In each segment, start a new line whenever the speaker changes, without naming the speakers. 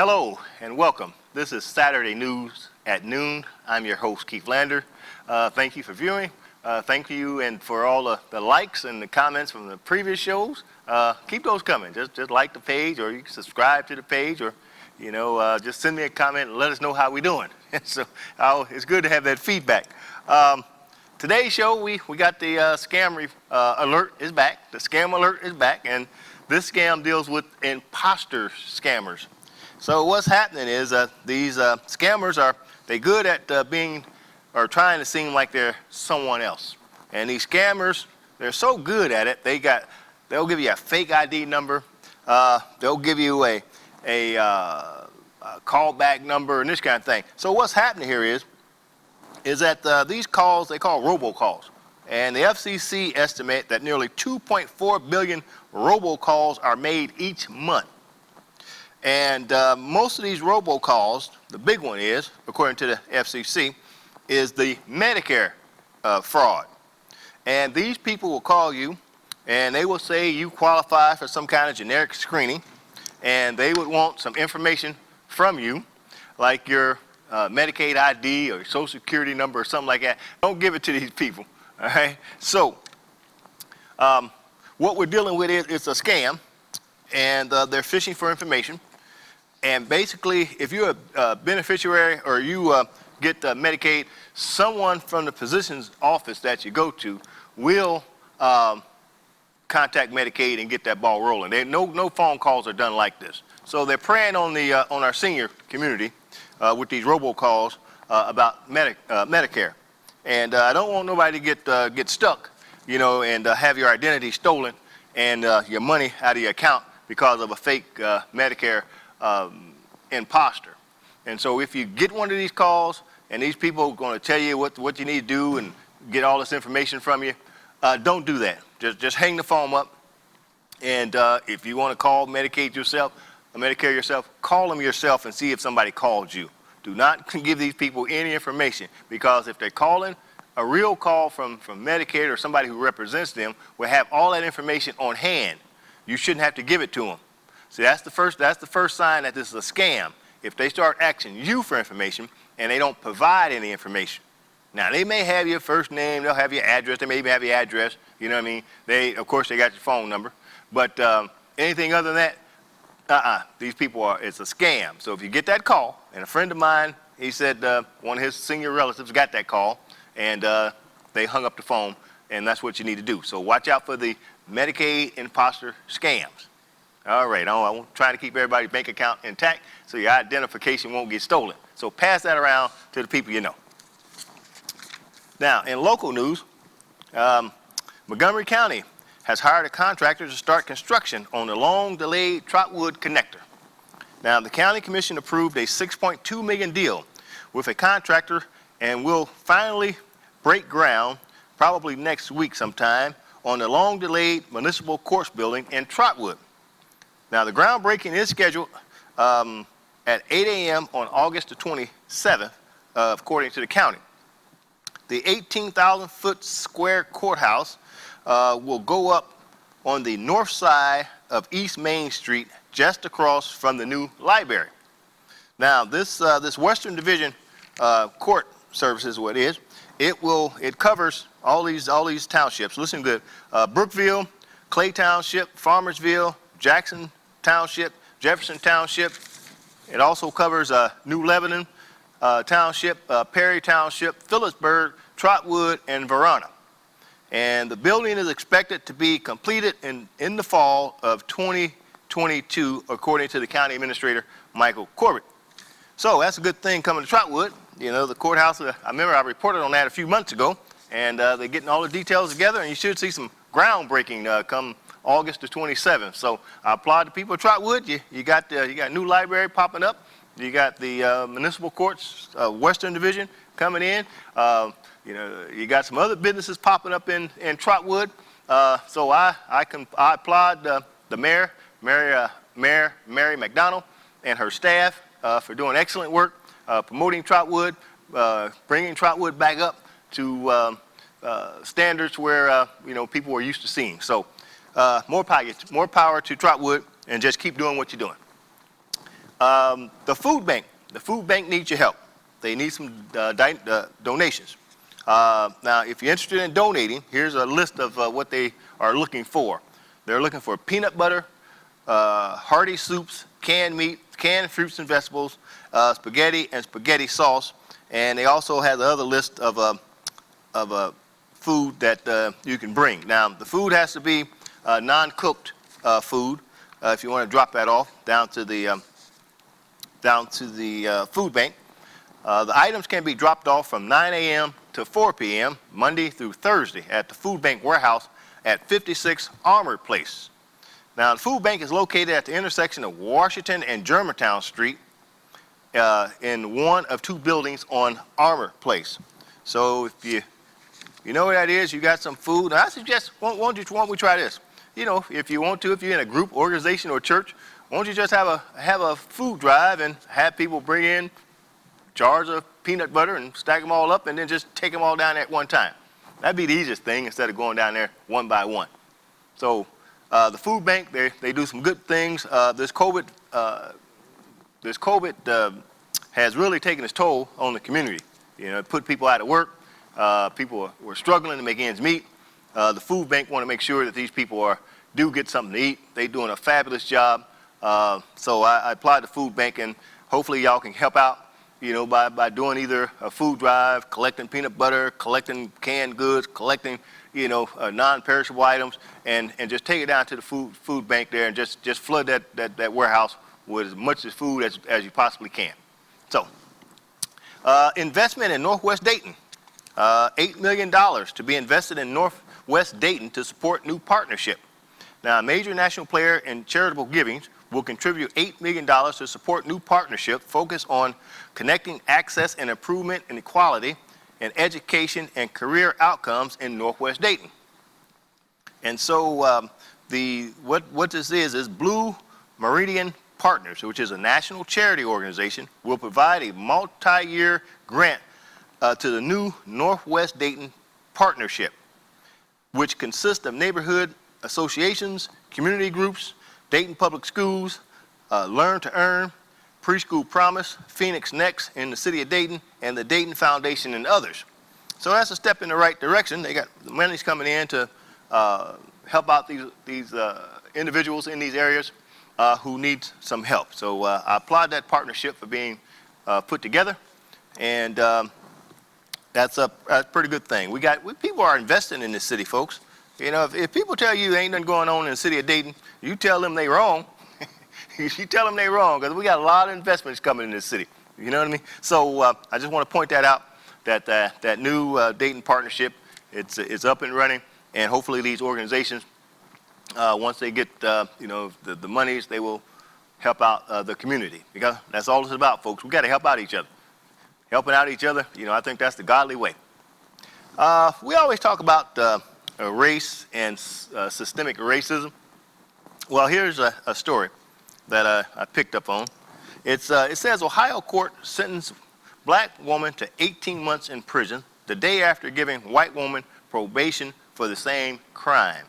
Hello and welcome. This is Saturday News at Noon. I'm your host, Keith Lander. Thank you for viewing. Thank you and for all the likes and the comments from the previous shows. Keep those coming. Just like the page, or you can subscribe to the page, or just send me a comment and let us know how we're doing. So it's good to have that feedback. Today's show, we got the scam alert is back. The scam alert is back, and this scam deals with imposter scammers. So what's happening is these scammers they good at trying to seem like they're someone else. And these scammers, they're so good at it, they'll give you a fake ID number, they'll give you a callback number and this kind of thing. So what's happening here is that these calls, they call robocalls. And the FCC estimate that nearly 2.4 billion robocalls are made each month. And most of these robocalls, the big one is, according to the FCC, is the Medicare fraud. And these people will call you and they will say you qualify for some kind of generic screening, and they would want some information from you, like your Medicaid ID or your Social Security number or something like that. Don't give it to these people, all right? So what we're dealing with is it's a scam, and they're fishing for information. And basically, if you're a beneficiary or you get Medicaid, someone from the physician's office that you go to will contact Medicaid and get that ball rolling. No phone calls are done like this. So they're preying on our senior community with these robocalls about Medicare. And I don't want nobody to get stuck, and have your identity stolen and your money out of your account because of a fake Medicare imposter. And so if you get one of these calls and these people are going to tell you what you need to do and get all this information from you, don't do that. Just hang the phone up. And if you want to call Medicare yourself, call them yourself and see if somebody called you. Do not give these people any information, because if they're calling, a real call from Medicaid or somebody who represents them will have all that information on hand. You shouldn't have to give it to them. See, that's the first sign that this is a scam. If they start asking you for information and they don't provide any information. Now, they may have your first name, they'll have your address, they may even have your address, you know what I mean? Of course, they got your phone number. But anything other than that, these people it's a scam. So if you get that call, and a friend of mine, he said one of his senior relatives got that call, and they hung up the phone, and that's what you need to do. So watch out for the Medicaid imposter scams. All right, I'm trying to keep everybody's bank account intact so your identification won't get stolen. So pass that around to the people you know. Now, in local news, Montgomery County has hired a contractor to start construction on the long-delayed Trotwood Connector. Now, the County Commission approved a $6.2 million deal with a contractor, and will finally break ground, probably next week sometime, on the long-delayed municipal courts building in Trotwood. Now, the groundbreaking is scheduled at 8 a.m. on August the 27th, according to the county. The 18,000-foot square courthouse will go up on the north side of East Main Street, just across from the new library. Now, this Western Division Court Services, what it is, it covers all these townships. Listen good: Brookville, Clay Township, Farmersville, Jackson Township, Jefferson Township. It also covers New Lebanon Township, Perry Township, Phillipsburg, Trotwood, and Verona. And the building is expected to be completed in the fall of 2022, according to the county administrator, Michael Corbett. So that's a good thing coming to Trotwood. The courthouse, I remember I reported on that a few months ago, and they're getting all the details together, and you should see some groundbreaking come August the 27th. So I applaud the people of Trotwood. You got new library popping up. You got the municipal courts, Western Division coming in. You got some other businesses popping up in Trotwood. So I applaud the mayor, Mary McDonald, and her staff for doing excellent work, promoting Trotwood, bringing Trotwood back up to standards where people were used to seeing. So more power to Trotwood, and just keep doing what you're doing. The food bank needs your help. They need some donations. Now, if you're interested in donating, here's a list of what they are looking for. They're looking for peanut butter, hearty soups, canned meat, canned fruits and vegetables, spaghetti and spaghetti sauce, and they also have the other list of food that you can bring. Now, the food has to be non-cooked food. If you want to drop that off down to the food bank. The items can be dropped off from 9 a.m. to 4 p.m. Monday through Thursday at the food bank warehouse at 56 Armour Place. Now, the food bank is located at the intersection of Washington and Germantown Street in one of two buildings on Armour Place. So if you know where that is, you got some food. And I suggest, why don't we try this? You know, if you want to, if you're in a group, organization, or church, why don't you just have a food drive and have people bring in jars of peanut butter and stack them all up and then just take them all down at one time. That'd be the easiest thing instead of going down there one by one. So the food bank, they do some good things. This COVID has really taken its toll on the community. You know, it put people out of work. People were struggling to make ends meet. The food bank want to make sure that these people do get something to eat. They're doing a fabulous job. So I applied to food bank, and hopefully y'all can help out, you know, by doing either a food drive, collecting peanut butter, collecting canned goods, collecting, you know, non-perishable items, and just take it down to the food bank there and just flood that warehouse with as much as food as you possibly can. So, investment in Northwest Dayton. $8 million to be invested in Northwest Dayton to support new partnership. Now, a major national player in charitable giving will contribute $8 million to support new partnership focused on connecting access and improvement in equality and education and career outcomes in Northwest Dayton. And so what this is Blue Meridian Partners, which is a national charity organization, will provide a multi-year grant to the new Northwest Dayton Partnership, which consists of neighborhood associations, community groups, Dayton Public Schools, Learn to Earn, Preschool Promise, Phoenix Next in the city of Dayton, and the Dayton Foundation and others. So that's a step in the right direction. They got the money's coming in to help out these individuals in these areas who need some help. So I applaud that partnership for being put together, and that's a pretty good thing. People are investing in this city, folks. You know, if people tell you there ain't nothing going on in the city of Dayton, you tell them they wrong. You tell them they wrong, because we got a lot of investments coming in this city. You know what I mean? So I just want to point that out, that new Dayton partnership, it's up and running, and hopefully these organizations, once they get you know, the monies, they will help out the community, because that's all it's about, folks. We got to help out each other. Helping out each other, you know, I think that's the godly way. We always talk about race and systemic racism. Well, here's a story that I picked up on. It says Ohio court sentenced black woman to 18 months in prison the day after giving white woman probation for the same crime.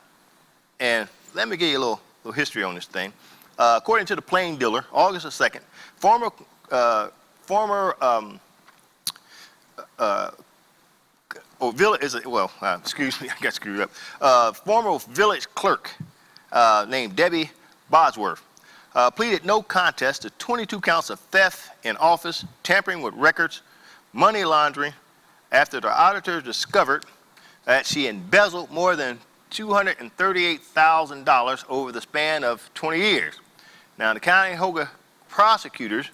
And let me give you a little history on this thing. According to the Plain Dealer, August the 2nd, former village clerk named Debbie Bosworth pleaded no contest to 22 counts of theft in office, tampering with records, money laundering, after the auditors discovered that she embezzled more than $238,000 over the span of 20 years. Now, the Cuyahoga prosecutors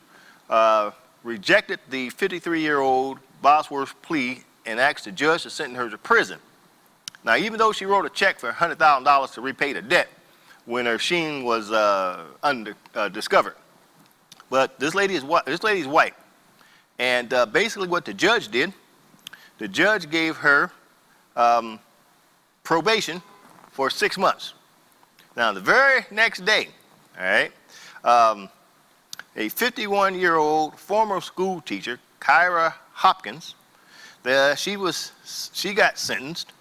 rejected the 53-year-old Bosworth's plea and asked the judge to sentence her to prison. Now, even though she wrote a check for $100,000 to repay the debt when her sheen was discovered, but this lady's white, and basically what the judge did, the judge gave her probation for 6 months. Now, the very next day, all right, a 51-year-old former school teacher, Kyra Hopkins, she got sentenced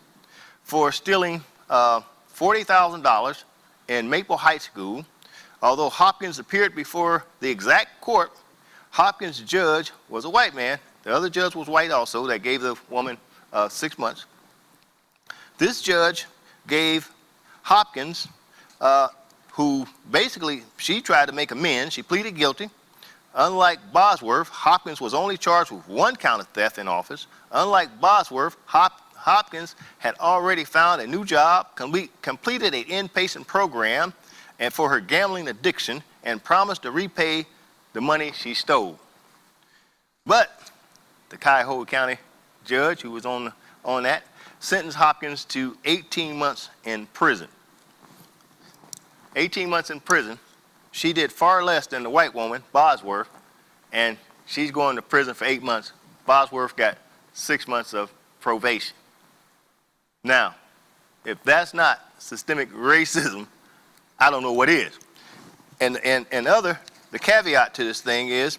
for stealing $40,000 in Maple Heights School Although Hopkins appeared before the exact court, Hopkins' judge was a white man. The other judge was white also, that gave the woman 6 months. This judge gave Hopkins, who basically, she tried to make amends. She pleaded guilty. Unlike Bosworth, Hopkins was only charged with 1 count of theft in office. Unlike Bosworth, Hopkins had already found a new job, completed an inpatient program and for her gambling addiction, and promised to repay the money she stole. But the Cuyahoga County judge, who was on that, sentenced Hopkins to 18 months in prison. 18 months in prison. She did far less than the white woman, Bosworth, and she's going to prison for 8 months. Bosworth got 6 months of probation. Now, if that's not systemic racism, I don't know what is. And the caveat to this thing is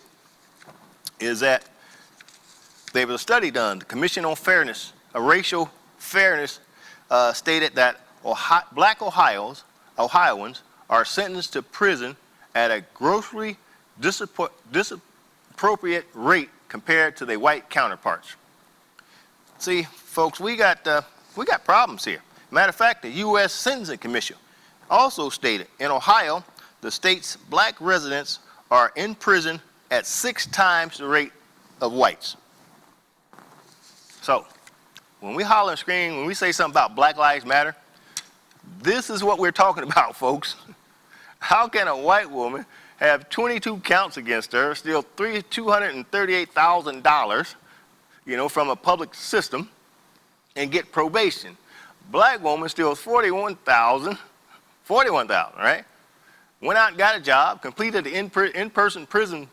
that there was a study done, the Commission on Fairness, racial fairness, stated that black Ohioans are sentenced to prison at a grossly disappropriate rate compared to their white counterparts. See, folks, we got problems here. Matter of fact, the U.S. Sentencing Commission also stated in Ohio, the state's black residents are in prison at 6 times the rate of whites. So, when we holler and scream, when we say something about Black Lives Matter, this is what we're talking about, folks. How can a white woman have 22 counts against her, steal $238,000, from a public system, and get probation? Black woman steals $41,000, right? Went out and got a job, completed the in-person prison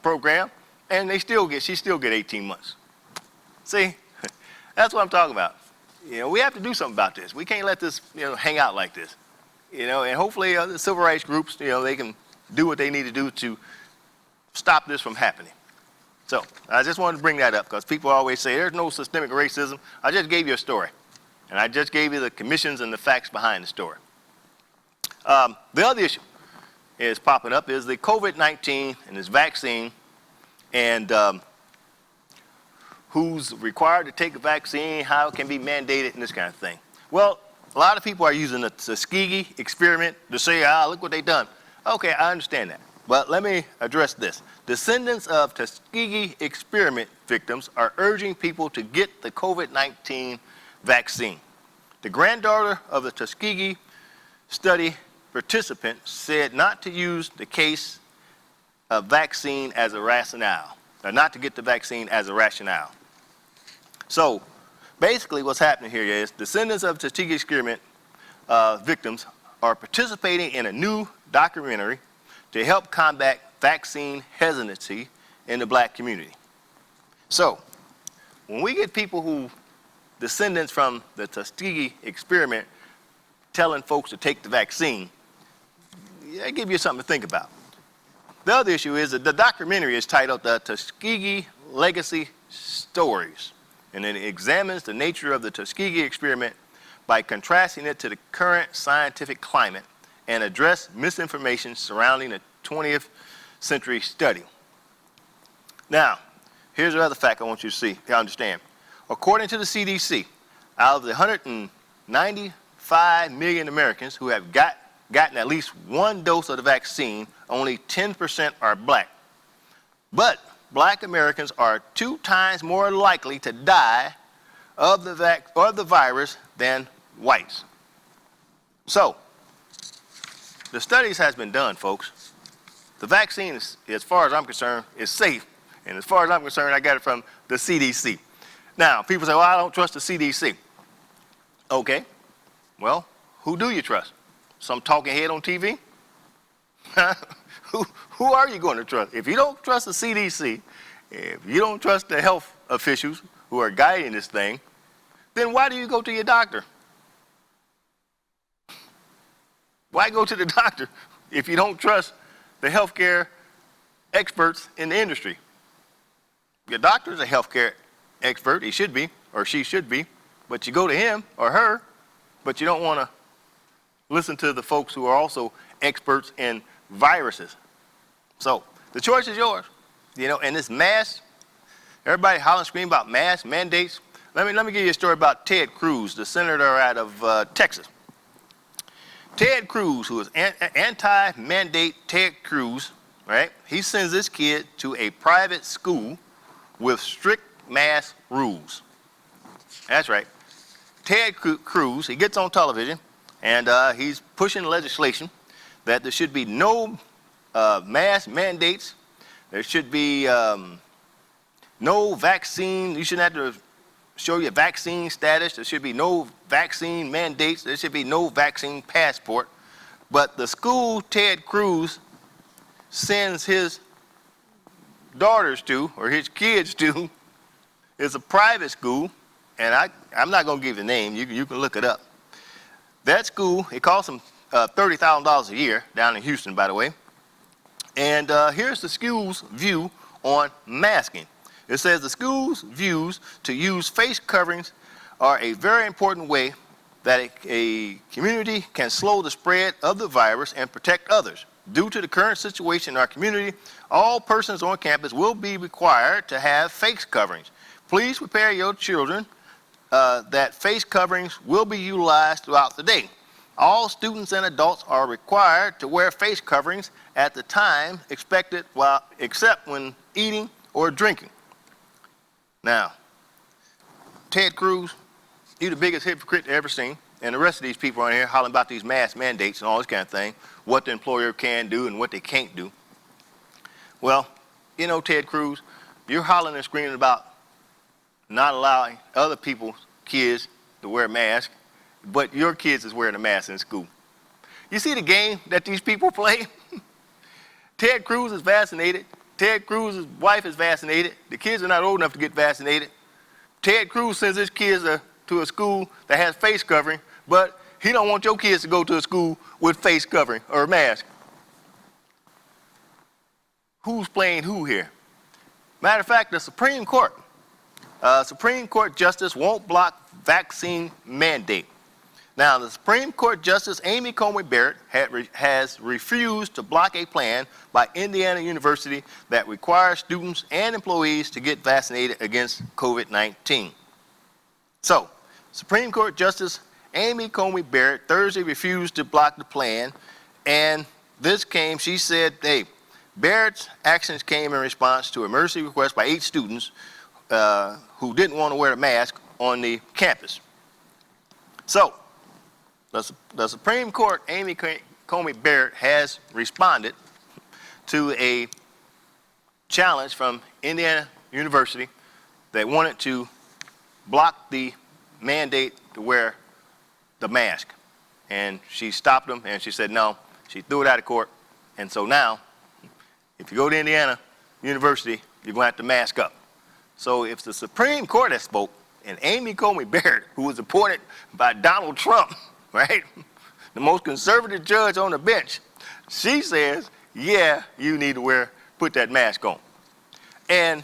program, and she still get 18 months. See, that's what I'm talking about. We have to do something about this. We can't let this, hang out like this. And hopefully the civil rights groups, they can do what they need to do to stop this from happening. So I just wanted to bring that up because people always say there's no systemic racism. I just gave you a story. And I just gave you the commissions and the facts behind the story. The other issue is popping up is the COVID-19 and this vaccine, and who's required to take a vaccine, how it can be mandated, and this kind of thing. Well, a lot of people are using the Tuskegee experiment to say, look what they've done. Okay, I understand that. But let me address this. Descendants of Tuskegee experiment victims are urging people to get the COVID-19 vaccine. The granddaughter of the Tuskegee study participant said not to use the case of vaccine as a rationale, or not to get the vaccine as a rationale. So basically what's happening here is descendants of Tuskegee experiment victims are participating in a new documentary to help combat vaccine hesitancy in the black community. So when we get people who, descendants from the Tuskegee experiment, telling folks to take the vaccine, I give you something to think about. The other issue is that the documentary is titled The Tuskegee Legacy Stories, and it examines the nature of the Tuskegee experiment by contrasting it to the current scientific climate and address misinformation surrounding the 20th century study. Now, here's another fact I want you to understand. According to the CDC, out of the 195 million Americans who have gotten at least one dose of the vaccine, only 10% are black. But black Americans are 2 times more likely to die of the virus than whites. So, the studies has been done, folks. The vaccine, as far as I'm concerned, is safe. And as far as I'm concerned, I got it from the CDC. Now, people say, well, I don't trust the CDC. Okay. Well, who do you trust? Some talking head on TV? Who are you going to trust? If you don't trust the CDC, if you don't trust the health officials who are guiding this thing, then why do you go to your doctor? Why go to the doctor if you don't trust the healthcare experts in the industry? Your doctor is a healthcare expert. He should be, or she should be, but you go to him or her, but you don't want to listen to the folks who are also experts in viruses. So the choice is yours. And this mask, everybody hollering, screaming about mask mandates. Let me give you a story about Ted Cruz, the senator out of Texas. Ted Cruz, who is anti-mandate Ted Cruz, right? He sends this kid to a private school with strict mask rules. That's right. Ted Cruz, he gets on television, and he's pushing legislation that there should be no mask mandates. There should be no vaccine. You shouldn't have to show your vaccine status. There should be no vaccine mandates. There should be no vaccine passport. But the school Ted Cruz sends his daughters to, or his kids to, is a private school, and I'm not going to give the name. You can look it up. That school, it costs them $30,000 a year down in Houston, by the way. And here's the school's view on masking. It says the school's views to use face coverings are a very important way that a community can slow the spread of the virus and protect others. Due to the current situation in our community, all persons on campus will be required to have face coverings. Please prepare your children that face coverings will be utilized throughout the day. All students and adults are required to wear face coverings at the time expected, except when eating or drinking. Now, Ted Cruz, you're the biggest hypocrite I've ever seen, and the rest of these people on here hollering about these mask mandates and all this kind of thing, what the employer can do and what they can't do. Well, Ted Cruz, you're hollering and screaming about not allowing other people's kids to wear masks, but your kids is wearing a mask in school. You see the game that these people play? Ted Cruz is vaccinated. Ted Cruz's wife is vaccinated. The kids are not old enough to get vaccinated. Ted Cruz sends his kids to a school that has face covering, but he don't want your kids to go to a school with face covering or a mask. Who's playing who here? Matter of fact, the Supreme Court Justice won't block vaccine mandate. Now, the Supreme Court Justice Amy Coney Barrett has refused to block a plan by Indiana University that requires students and employees to get vaccinated against COVID-19. So, Supreme Court Justice Amy Coney Barrett Thursday refused to block the plan, and she said, hey, Barrett's actions came in response to emergency requests by 8 students who didn't want to wear a mask on the campus. So, the Supreme Court, Amy Coney Barrett, has responded to a challenge from Indiana University. They wanted to block the mandate to wear the mask. And she stopped them, and she said no. She threw it out of court. And so now, if you go to Indiana University, you're going to have to mask up. So if the Supreme Court has spoke, and Amy Coney Barrett, who was appointed by Donald Trump, right, the most conservative judge on the bench, she says, yeah, you need to put that mask on. And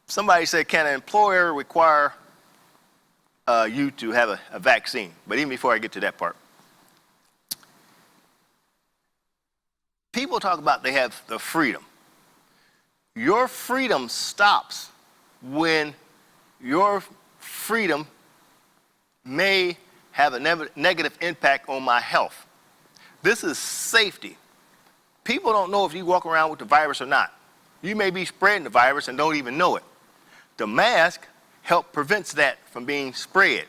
somebody said, can an employer require you to have a vaccine? But even before I get to that part, people talk about they have the freedom. Your freedom stops when your freedom may have a negative impact on my health. This is safety. People don't know if you walk around with the virus or not. You may be spreading the virus and don't even know it. The mask prevents that from being spread.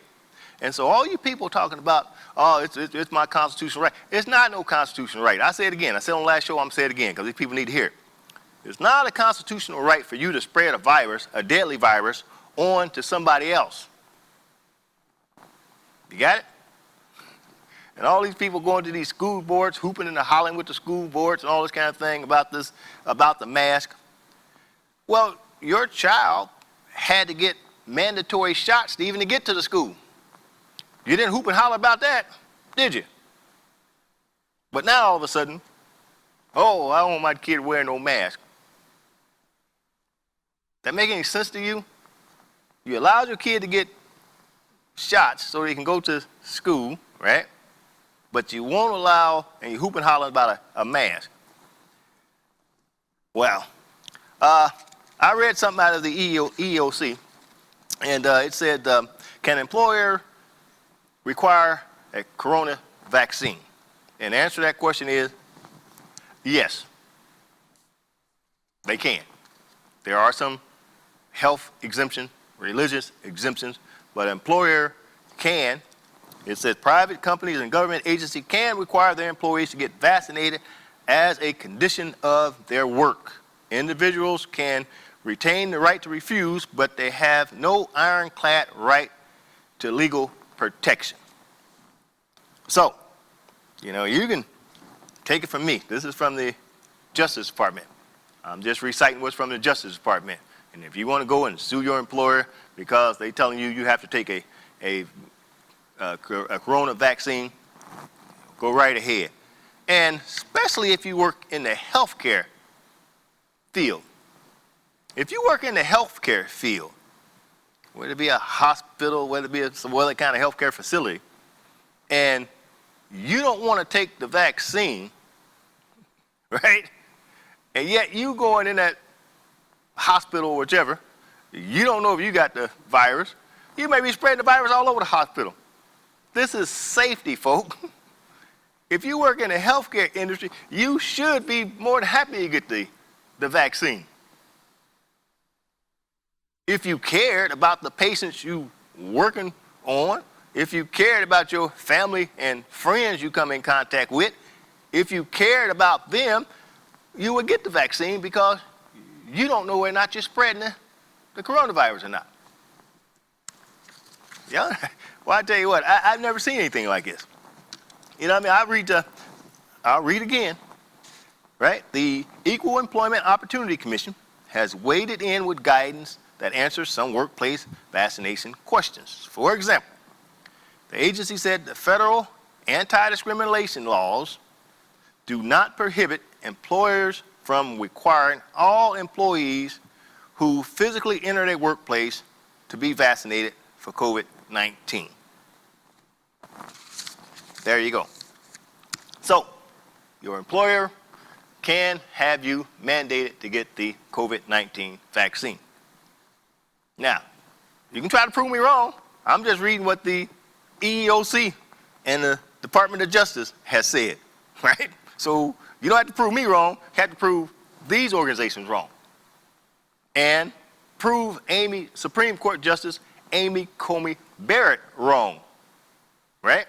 And so all you people talking about, oh, it's my constitutional right. It's not no constitutional right. I say it again. I said on the last show, I'm saying it again because these people need to hear it. It's not a constitutional right for you to spread a virus, a deadly virus, on to somebody else. You got it? And all these people going to these school boards, hooping and hollering with the school boards and all this kind of thing about the mask. Well, your child had to get mandatory shots to even to get to the school. You didn't hoop and holler about that, did you? But now all of a sudden, oh, I don't want my kid wearing no mask. That make any sense to you? You allowed your kid to get shots so they can go to school, right? but you won't allow, and you hoop and holler about a mask. Well, I read something out of the EEOC, and it said, can an employer require a corona vaccine? And the answer to that question is yes, they can. There are some health exemptions, religious exemptions, but an employer can. It says private companies and government agencies can require their employees to get vaccinated as a condition of their work. Individuals can retain the right to refuse, but they have no ironclad right to legal protection. So, you know, you can take it from me. This is from the Justice Department. I'm just reciting what's from the Justice Department. And if you want to go and sue your employer because they're telling you you have to take a corona vaccine, go right ahead. And especially if you work in the healthcare field. If you work in the healthcare field, whether it be a hospital, whether it be some other kind of healthcare facility, and you don't want to take the vaccine, right? And yet you going in that hospital or whichever, you don't know if you got the virus. You may be spreading the virus all over the hospital. This is safety, folk. If you work in the healthcare industry, you should be more than happy to get the vaccine. If you cared about the patients you working on, if you cared about your family and friends you come in contact with, if you cared about them, you would get the vaccine because you don't know whether or not you're spreading the coronavirus or not. Yeah, well, I tell you what, I've never seen anything like this. You know what I mean? I'll read again, right? The Equal Employment Opportunity Commission has waded in with guidance that answers some workplace vaccination questions. For example, the agency said the federal anti-discrimination laws do not prohibit employers from requiring all employees who physically enter their workplace to be vaccinated for COVID-19. There you go. So, your employer can have you mandated to get the COVID-19 vaccine. Now, you can try to prove me wrong. I'm just reading what the EEOC and the Department of Justice has said, right? So you don't have to prove me wrong. You have to prove these organizations wrong. And prove Supreme Court Justice Amy Coney Barrett wrong, right?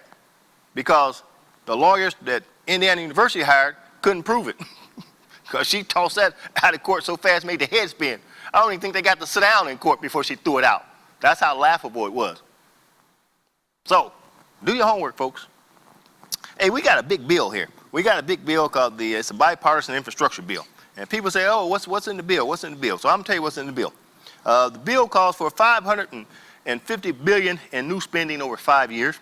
Because the lawyers that Indiana University hired couldn't prove it because she tossed that out of court so fast, made the head spin. I don't even think they got to sit down in court before she threw it out. That's how laughable it was. So, do your homework, folks. Hey, we got a big bill here. We got a big bill called it's a bipartisan infrastructure bill. And people say, oh, what's in the bill? What's in the bill? So I'm going to tell you what's in the bill. The bill calls for $550 billion in new spending over 5 years.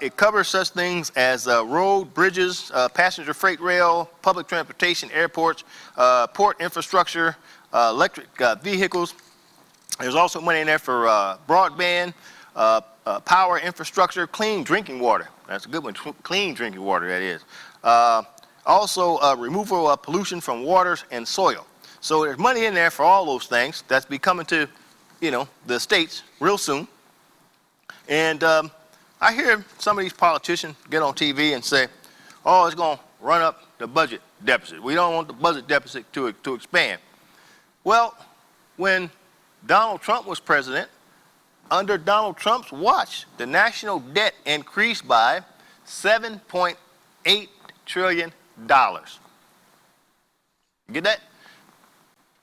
It covers such things as road, bridges, passenger freight rail, public transportation, airports, port infrastructure, electric vehicles. There's also money in there for broadband, power infrastructure, clean drinking water. That's a good one, clean drinking water, that is. Also, removal of pollution from waters and soil. So there's money in there for all those things. That's be coming to, the states real soon. And I hear some of these politicians get on TV and say, oh, it's going to run up the budget deficit. We don't want the budget deficit to expand. Well, when Donald Trump was president, under Donald Trump's watch, the national debt increased by $7.8 trillion. Get that?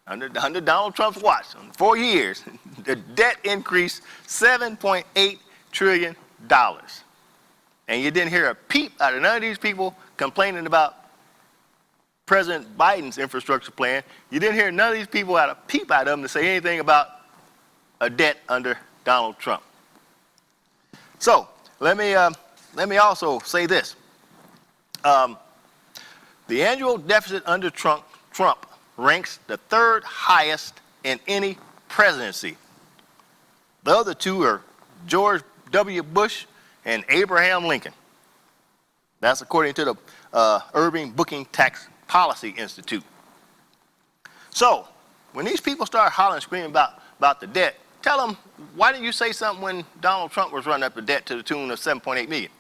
Under Donald Trump's watch, in 4 years, the debt increased $7.8 trillion. And you didn't hear a peep out of none of these people complaining about President Biden's infrastructure plan. You didn't hear none of these people out a peep out of them to say anything about a debt under Donald Trump. So let me also say this. The annual deficit under Trump ranks the third highest in any presidency. The other two are George W. Bush and Abraham Lincoln. That's according to the Urban Booking Tax Policy Institute. So when these people start hollering and screaming about the debt, tell them, why didn't you say something when Donald Trump was running up the debt to the tune of $7.8 million?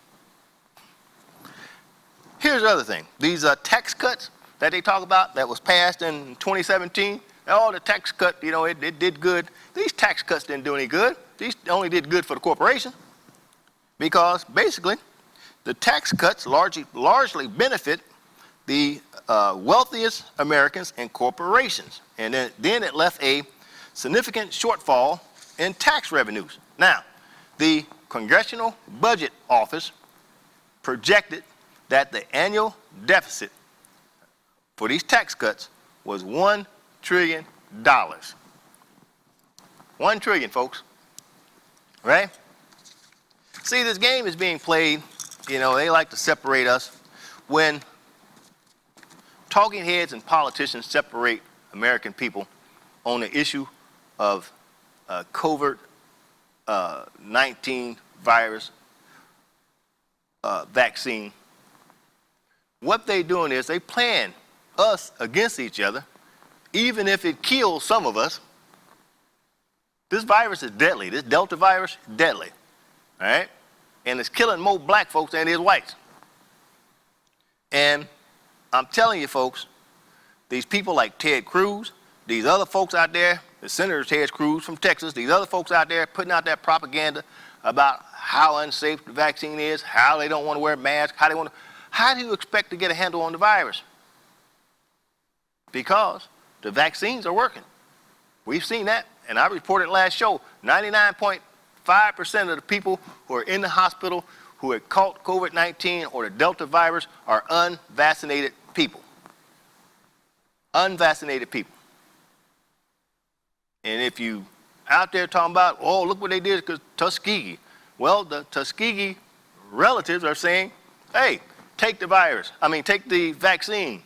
Here's the other thing. These tax cuts that they talk about that was passed in 2017, all the tax cut, you know, it did good. These tax cuts didn't do any good. These only did good for the corporation, because basically the tax cuts largely benefit the wealthiest Americans and corporations. And then it left a significant shortfall in tax revenues. Now, the Congressional Budget Office projected that the annual deficit for these tax cuts was $1 trillion. $1 trillion, folks. Right? See, this game is being played, you know, they like to separate us. When talking heads and politicians separate American people on the issue of COVID-19 virus vaccine, what they're doing is they plan us against each other, even if it kills some of us. This virus is deadly. This Delta virus is deadly, all right? And it's killing more black folks than it is whites. And I'm telling you, folks, these people like Ted Cruz, these other folks out there, the Senator Ted Cruz from Texas, these other folks out there putting out that propaganda about how unsafe the vaccine is, how they don't want to wear masks, how do you expect to get a handle on the virus? Because the vaccines are working. We've seen that, and I reported last show, 99.5% of the people who are in the hospital who had caught COVID-19 or the Delta virus are unvaccinated people. Unvaccinated people. And if you out there talking about, oh, look what they did because Tuskegee. Well, the Tuskegee relatives are saying, hey, take the vaccine.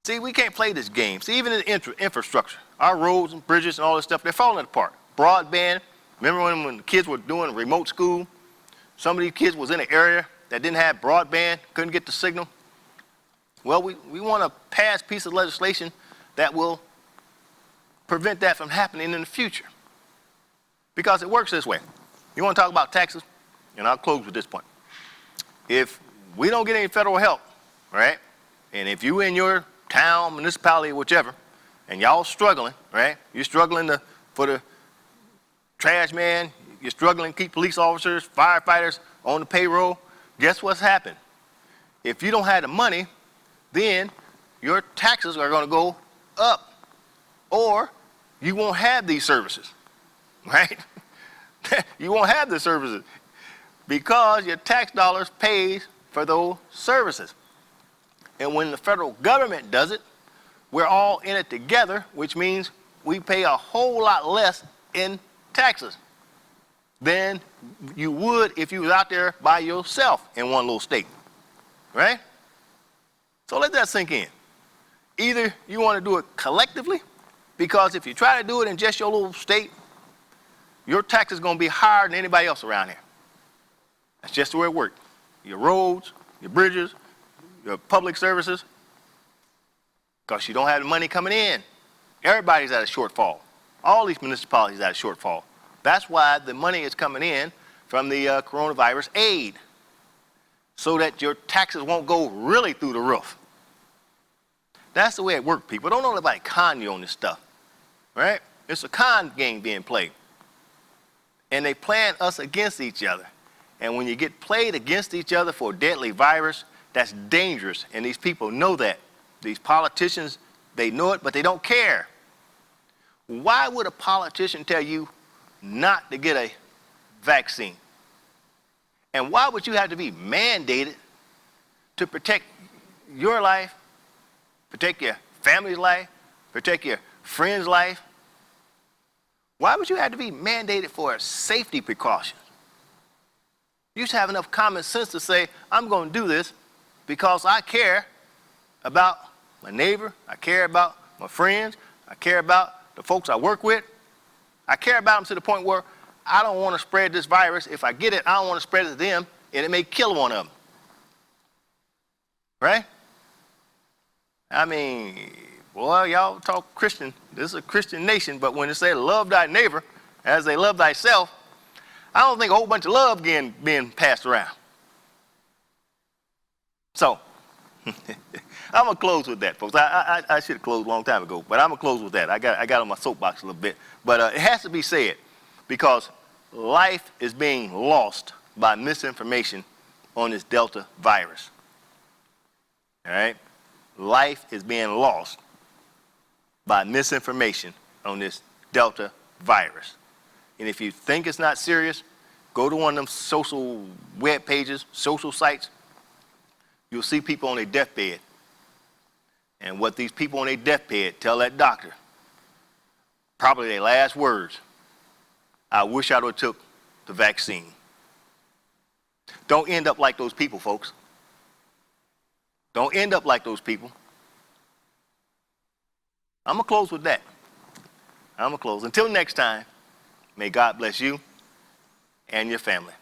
See, we can't play this game. See, even in the infrastructure, our roads and bridges and all this stuff, they're falling apart. Broadband, remember when the kids were doing remote school? Some of these kids was in an area that didn't have broadband, couldn't get the signal. Well, we want to pass a piece of legislation that will prevent that from happening in the future. Because it works this way. You want to talk about taxes? And I'll close with this point. If we don't get any federal help, right, and if you in your town, municipality, whichever, and y'all struggling, right, you're struggling for the trash man, you're struggling to keep police officers, firefighters on the payroll, guess what's happened? If you don't have the money, then your taxes are going to go up, or you won't have these services, right? You won't have the services because your tax dollars pays for those services. And when the federal government does it, we're all in it together, which means we pay a whole lot less in taxes than you would if you was out there by yourself in one little state, right? So let that sink in. Either you want to do it collectively, because if you try to do it in just your little state, your tax is going to be higher than anybody else around here. That's just the way it works. Your roads, your bridges, your public services, because you don't have the money coming in. Everybody's at a shortfall. All these municipalities are at a shortfall. That's why the money is coming in from the coronavirus aid, so that your taxes won't go really through the roof. That's the way it works, people. Don't let anybody con you on this stuff, right? It's a con game being played. And they plan us against each other. And when you get played against each other for a deadly virus, that's dangerous. And these people know that. These politicians, they know it, but they don't care. Why would a politician tell you not to get a vaccine? And why would you have to be mandated to protect your life, protect your family's life, protect your friend's life? Why would you have to be mandated for a safety precaution? You should have enough common sense to say, I'm going to do this because I care about my neighbor, I care about my friends, I care about the folks I work with. I care about them to the point where I don't want to spread this virus. If I get it, I don't want to spread it to them and it may kill one of them. Right? I mean, boy, y'all talk Christian. This is a Christian nation, but when it says love thy neighbor as they love thyself, I don't think a whole bunch of love being passed around. So, I'm going to close with that, folks. I should have closed a long time ago, but I'm going to close with that. I got on my soapbox a little bit. But it has to be said because life is being lost by misinformation on this Delta virus. All right? Life is being lost by misinformation on this Delta virus. And if you think it's not serious, go to one of them social web pages, social sites. You'll see people on their deathbed. And what these people on their deathbed tell that doctor, probably their last words, I wish I would have took the vaccine. Don't end up like those people, folks. Don't end up like those people. I'm going to close with that. I'm going to close. Until next time, may God bless you and your family.